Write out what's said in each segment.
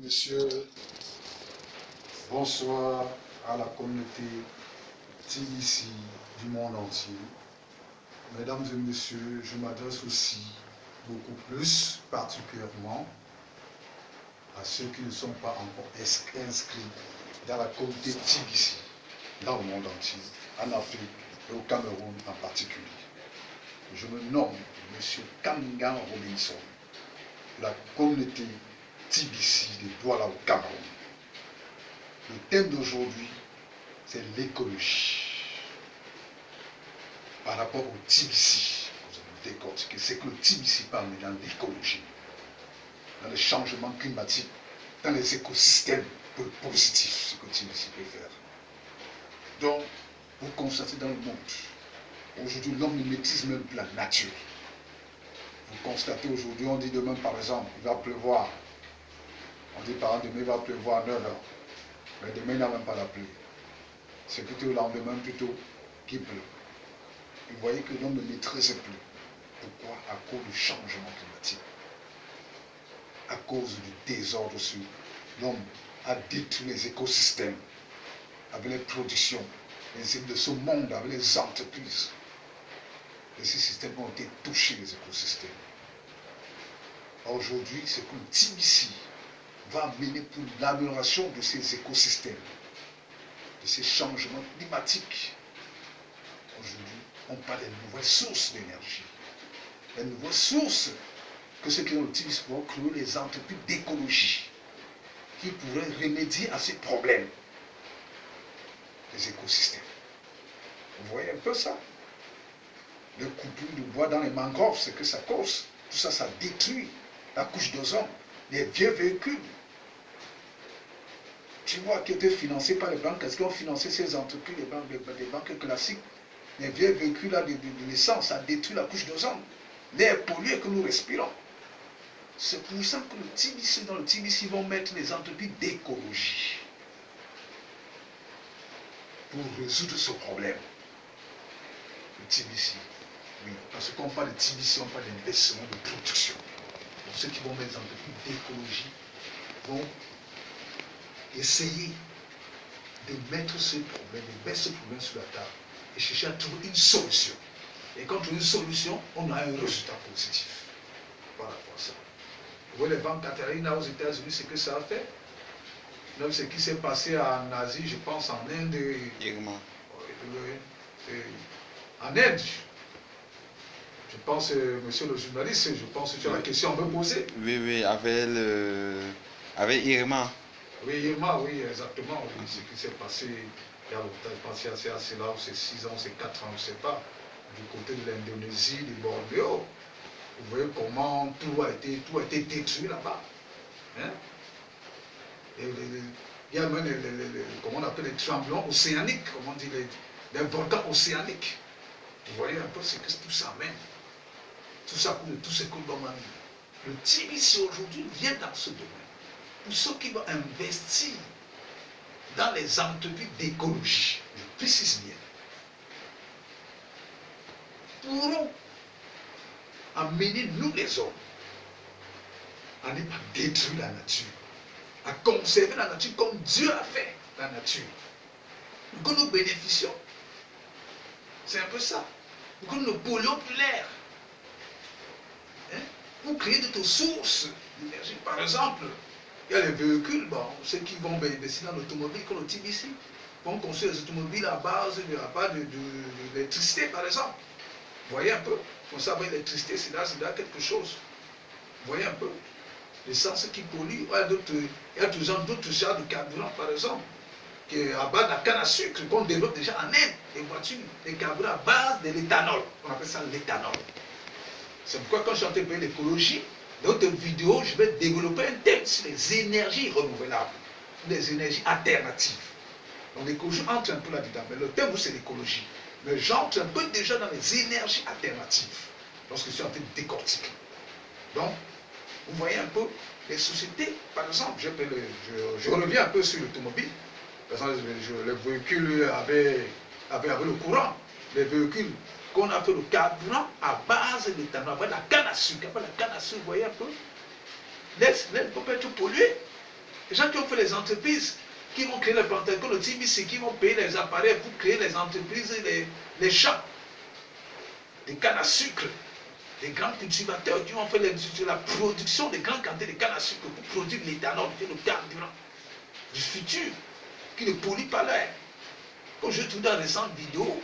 messieurs, bonsoir à la communauté TBC du monde entier. Mesdames et messieurs, je m'adresse aussi beaucoup plus particulièrement à ceux qui ne sont pas encore inscrits dans la communauté TBC, dans le monde entier, en Afrique et au Cameroun en particulier. Je me nomme M. Kangan Robinson, de la communauté TBC de Douala au Cameroun. Le thème d'aujourd'hui, c'est l'écologie. Par rapport au TBC, vous allez décortiquer, c'est que le TBC parle dans l'écologie, dans les changements climatiques, dans les écosystèmes positifs, ce que le TBC peut faire. Donc, vous constatez dans le monde, aujourd'hui l'homme ne maîtrise même plus la nature. Vous constatez aujourd'hui, on dit demain par exemple, il va pleuvoir. On dit par exemple, demain il va pleuvoir à 9 h. Mais demain il n'a même pas la pluie. C'est plutôt le lendemain plutôt qu'il pleut. Vous voyez que l'homme ne maîtrise plus. Pourquoi? À cause du changement climatique. À cause du désordre aussi. L'homme a détruit les écosystèmes avec les productions de ce monde, avec les entreprises. Et ces systèmes ont été touchés, les écosystèmes. Aujourd'hui, c'est que le TBC va amener pour l'amélioration de ces écosystèmes, de ces changements climatiques. Aujourd'hui, on parle des nouvelles sources d'énergie. Les nouvelles sources que ceux qui ont le TBC vont créer les entreprises d'écologie qui pourraient remédier à ces problèmes des écosystèmes. Vous voyez un peu ça? Les coupures de bois dans les mangroves, c'est que ça cause. Tout ça, ça détruit la couche d'ozone, les vieux véhicules. Tu vois, qui étaient financés par les banques, est-ce qu'ils ont financé ces entreprises, les banques classiques? Les vieux véhicules là, de l'essence, ça détruit la couche d'ozone. L'air pollué que nous respirons. C'est pour ça que le TBC, dans le TBC, ils vont mettre les entreprises d'écologie pour résoudre ce problème. Le TBC. Oui, parce qu'on parle de TBC, on parle d'investissement de production. Donc ceux qui vont mettre les entreprises d'écologie vont essayer de mettre ce problème, de mettre ce problème sur la table et chercher à trouver une solution. Et quand on trouve une solution, on a un résultat positif par rapport à ça. Vous voyez les vents Katarina aux États-Unis, c'est que ça a fait. Donc ce qui s'est passé en Asie, je pense en Inde. En Inde. Je pense, monsieur le journaliste, je pense que tu as la question à me poser. Oui, avec Irma. Oui, Irma, oui, exactement. Oui, ce qui s'est passé il y a longtemps, je pense c'est assez là, c'est 6 ans, c'est 4 ans, je ne sais pas, du côté de l'Indonésie, du Bornéo. Vous voyez comment tout a été détruit là-bas. Hein? Il y a même, comment on appelle, les tremblements océaniques, comment on dit, les volcans océaniques. Vous voyez un peu ce que tout ça mène. Tout ça, tout ce que l'homme a mis. Le TBC aujourd'hui vient dans ce domaine. Pour ceux qui vont investir dans les entreprises d'écologie, je précise bien, pourront amener nous les hommes à ne pas détruire la nature, à conserver la nature comme Dieu a fait la nature, pour que nous bénéficions. C'est un peu ça. Pour que nous ne polluons plus l'air. Hein? Pour créer d'autres sources d'énergie. Par exemple, il y a les véhicules, bon, ceux qui vont investir dans l'automobile comme le TBC, vont construire les automobiles à base de l'électricité, par exemple. Vous voyez un peu? Comme ça, avec l'électricité, c'est là quelque chose. Vous voyez un peu? L'essence qui pollue, il y a d'autres genres de carburant, par exemple, qui est à base de la canne à sucre, qu'on développe déjà en Inde, les voitures, les carburants à base de l'éthanol. On appelle ça l'éthanol. C'est pourquoi quand je suis en train de parler d'écologie, dans d'autres vidéos, je vais développer un thème sur les énergies renouvelables, les énergies alternatives. Donc l'écologie entre un peu là-dedans, mais le thème c'est l'écologie. Mais j'entre un peu déjà dans les énergies alternatives, lorsque je suis en train de décortiquer. Donc, vous voyez un peu, les sociétés, par exemple, je reviens un peu sur l'automobile. Par exemple, les véhicules avec le courant, les véhicules qu'on a fait le carburant à base de l'éthanol, avec la canne à sucre. Après la canne à sucre, vous voyez un peu, l'air peut être pollué. Les gens qui ont fait les entreprises, qui vont créer les plantations, le TBC, qui vont payer les appareils pour créer les entreprises, les champs, des cannes à sucre, des grands cultivateurs qui ont fait la production de grandes quantités de cannes à sucre pour produire l'éthanol, qui est le carburant du futur, qui ne pollue pas l'air. Comme je trouve dans les récentes vidéos,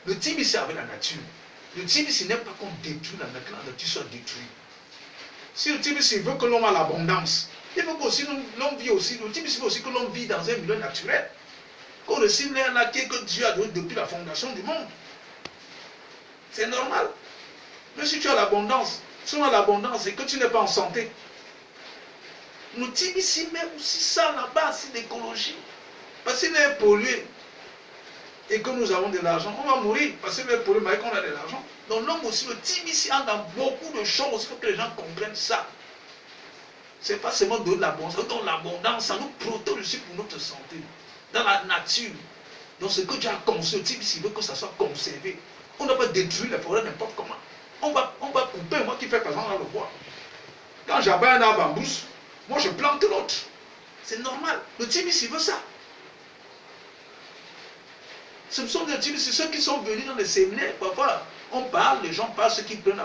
le TBC avec la nature. Le TBC n'aime pas qu'on détruise la nature, que la nature soit détruite. Si le TBC veut que l'homme ait l'abondance, il faut que l'homme vit aussi, le TBC veut aussi que l'homme vit dans un milieu naturel. Qu'on recycle l'air que Dieu a donné depuis la fondation du monde. C'est normal. Mais si tu as l'abondance, si on a l'abondance et que tu n'es pas en santé, le TBC met aussi ça là-bas, c'est l'écologie. Parce qu'il est pollué et que nous avons de l'argent, on va mourir parce qu'il est pollué, mais qu'on a de l'argent. Donc l'homme aussi, le TBC entre dans beaucoup de choses, il faut que les gens comprennent ça. Ce n'est pas seulement de l'abondance, dans l'abondance, ça nous protège aussi pour notre santé. Dans la nature, dans ce que Dieu a conçu, le TBC veut que ça soit conservé. On ne va pas détruire les forêts n'importe comment. On va couper, moi qui fais par exemple dans le bois. Quand j'abat un arbre en brousse, moi je plante l'autre. C'est normal. Le TBC veut ça. Ce sont des TBC, ceux qui sont venus dans les séminaires. Parfois, on parle, les gens parlent, ceux qui prennent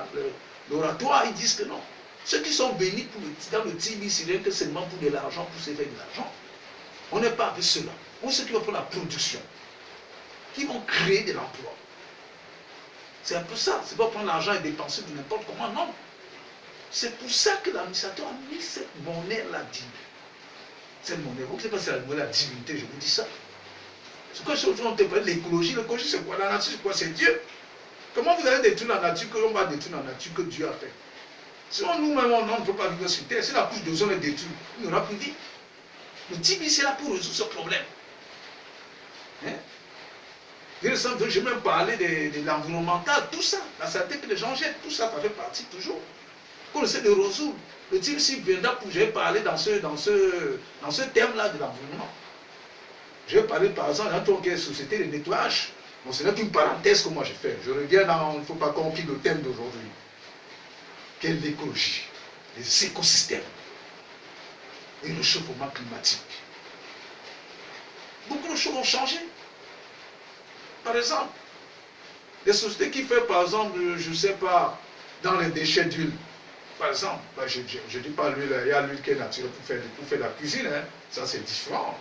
l'oratoire, ils disent que non. Ceux qui sont venus dans le TBC, rien que seulement pour de l'argent, pour se faire de l'argent, on n'est pas avec ceux-là. On ceux qui vont faire la production, qui vont créer de l'emploi. C'est un peu ça. C'est pas prendre l'argent et dépenser de n'importe comment, non. C'est pour ça que l'administrateur a mis cette monnaie-là digne. Cette monnaie, vous ne savez pas si c'est la monnaie de la divinité, je vous dis ça. C'est quoi ce qu'on te parle de l'écologie? L'écologie, c'est quoi? La nature, c'est quoi? C'est Dieu. Comment vous allez détruire la nature que l'on va détruire la nature que Dieu a fait? Sinon, nous-mêmes, on ne peut pas vivre sur terre. Si la couche d'ozone est détruite, il n'y aura plus de vie. Le TBC est là pour résoudre ce problème. Hein? J'ai même parlé de l'environnemental, tout ça, la santé que les gens jettent, tout ça, ça fait partie toujours. Qu'on essaie de résoudre. Le TBC viendra pour, j'ai parlé dans ce thème-là de l'environnement. Je vais parler par exemple dans ton société de nettoyage. Bon, ce n'est qu'une parenthèse que moi j'ai fait. Je reviens dans, il ne faut pas qu'on oublie le thème d'aujourd'hui. Quelle est l'écologie, les écosystèmes et le réchauffement climatique. Beaucoup de choses ont changé. Par exemple, les sociétés qui font par exemple, je ne sais pas, dans les déchets d'huile. Par exemple, je ne dis pas l'huile, il y a l'huile qui est naturelle pour faire la cuisine, hein. Ça c'est différent.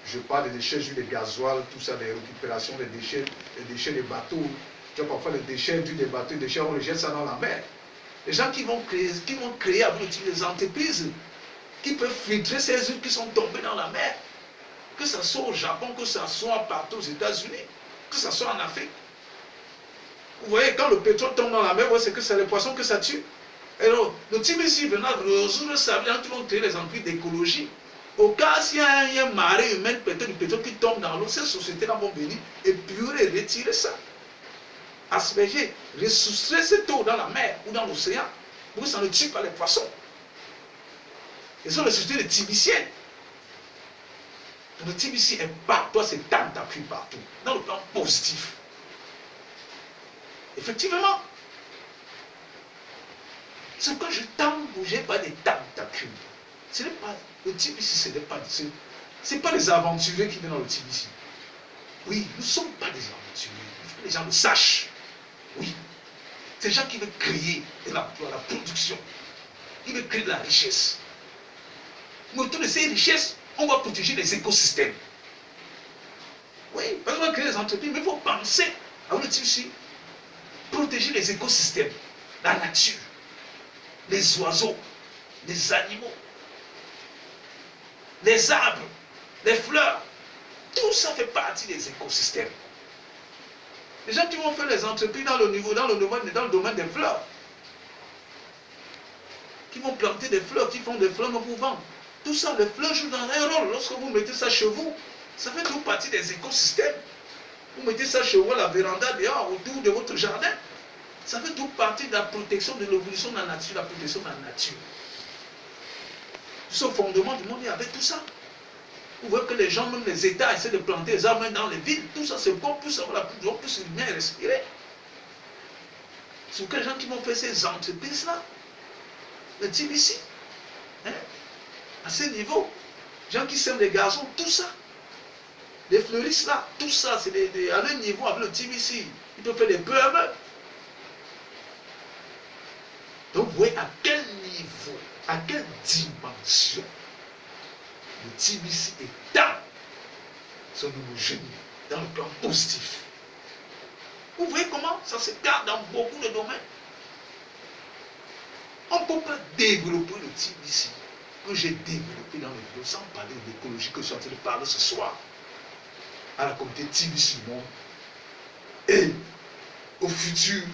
Je parle des déchets d'huile, des gasoil, tout ça, des récupérations des déchets des bateaux. Tu vois, parfois les déchets d'huile des bateaux, les déchets, on les jette ça dans la mer. Les gens qui vont créer avec des entreprises qui peuvent filtrer ces huiles qui sont tombées dans la mer. Que ce soit au Japon, que ce soit partout aux États-Unis, que ce soit en Afrique. Vous voyez, quand le pétrole tombe dans la mer, c'est que c'est les poissons que ça tue. Et donc, le TBC venant résoudre ça, les gens qui vont créer les entreprises d'écologie. Au cas s'il y a une marée humaine, peut-être du pétrole qui tombe dans l'eau, ces sociétés-là vont venir épurer et retirer ça. Asperger, ressourcer cette eau dans la mer ou dans l'océan, pour que ça ne tue pas les poissons. Et ce sont les sociétés de TBC. Le TBC est partout, c'est tentacule partout, dans le plan positif. Effectivement, ce que je tente bouger pas des tentacules. Ce n'est pas le TBC, ce n'est pas les aventuriers qui viennent dans le TBC. Oui, nous ne sommes pas des aventuriers. Il faut que les gens le sachent. Oui, c'est des gens qui veulent créer de l'emploi, la production. Ils veulent créer de la richesse. Mais autour de ces richesses, on va protéger les écosystèmes. Oui, parce qu'on va créer des entreprises, mais il faut penser à un TBC. Protéger les écosystèmes, la nature, les oiseaux, les animaux, les arbres, les fleurs. Tout ça fait partie des écosystèmes. Les gens qui vont faire les entreprises dans le domaine des fleurs, qui vont planter des fleurs, qui font des fleurs pour vendre. Tout ça, les fleurs jouent dans un rôle. Lorsque vous mettez ça chez vous, ça fait toute partie des écosystèmes. Vous mettez ça chez vous, la véranda dehors, autour de votre jardin. Ça fait toute partie de la protection de l'évolution de la nature, la protection de la nature. Ce fondement du monde, il y avait tout ça. Vous voyez que les gens, même les États, essaient de planter des arbres dans les villes. Tout ça, c'est pour plus avoir la plus plus bien respirer. C'est que les gens qui vont faire ces entreprises-là, le TBC, hein? À ce niveau, gens qui sèment les gazons, tout ça. Les fleuristes là, tout ça, c'est à leur niveau avec le TBC. Ils peuvent faire des PME. Donc vous voyez à quel niveau, à quelle dimension le TBC est dans ce nouveau génie, dans le plan positif. Vous voyez comment ça se garde dans beaucoup de domaines. On ne peut pas développer le TBC que j'ai développé dans le vidéos sans parler de l'écologie que je suis en train de parler ce soir à la communauté TBC du monde et aux futurs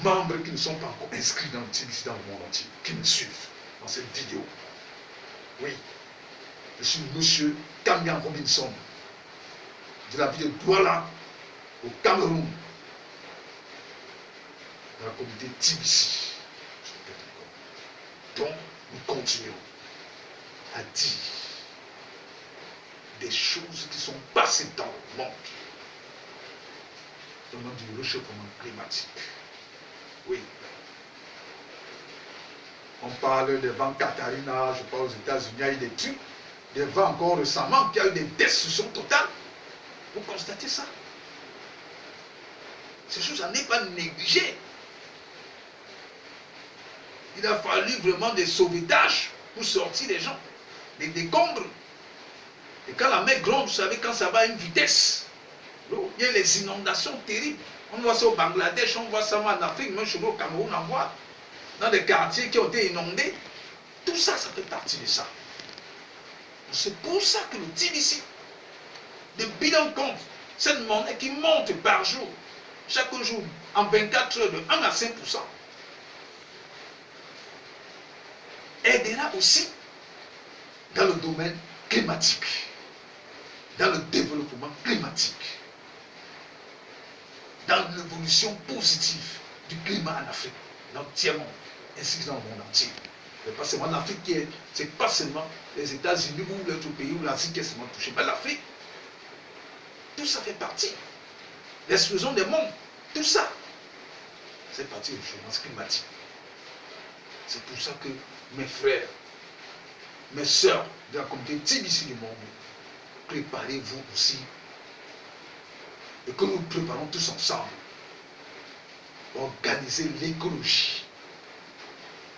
membres qui ne sont pas encore inscrits dans le TBC dans le monde entier, qui me suivent dans cette vidéo. Oui, je suis monsieur Kambian Robinson de la ville de Douala au Cameroun, dans la communauté TBC. Donc, nous continuons à dire des choses qui sont passées dans le monde, au nom du réchauffement climatique. Oui. On parle des vents Katarina, je parle aux États-Unis, il y a eu des trucs, des vents encore récemment, qui a eu des destructions totales. Vous constatez ça? Ces choses, ça n'est pas négligé. Il a fallu vraiment des sauvetages pour sortir les gens, des décombres. Et quand la mer gronde, vous savez, quand ça va à une vitesse, il y a les inondations terribles. On voit ça au Bangladesh, on voit ça en Afrique, même chez nous au Cameroun, on voit. Dans des quartiers qui ont été inondés. Tout ça, ça fait partie de ça. C'est pour ça que le TBC, de bilan compte, cette monnaie qui monte par jour, chaque jour, en 24 heures, de 1 à 5%, aidera aussi dans le domaine climatique, dans le développement climatique, dans l'évolution positive du climat en Afrique, dans le tiers-monde, ainsi que dans le monde entier. Mais pas seulement l'Afrique qui est, c'est pas seulement les États-Unis ou l'autre pays ou l'Asie qui est seulement touchée, mais l'Afrique, tout ça fait partie. L'explosion des mondes, tout ça, c'est partie du changement climatique. C'est pour ça que mes frères, mes sœurs de la communauté TBC du monde, préparez-vous aussi et que nous préparons tous ensemble à organiser l'écologie,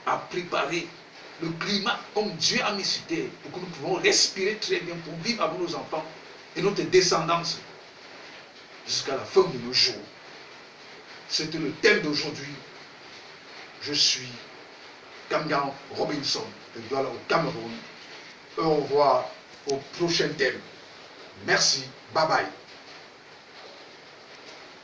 à préparer le climat comme Dieu a mis sur terre pour que nous pouvons respirer très bien pour vivre avec nos enfants et notre descendance jusqu'à la fin de nos jours. C'était le thème d'aujourd'hui. Je suis Kambian Robinson de Douala au Cameroun. Au revoir au prochain thème. Merci. Bye bye.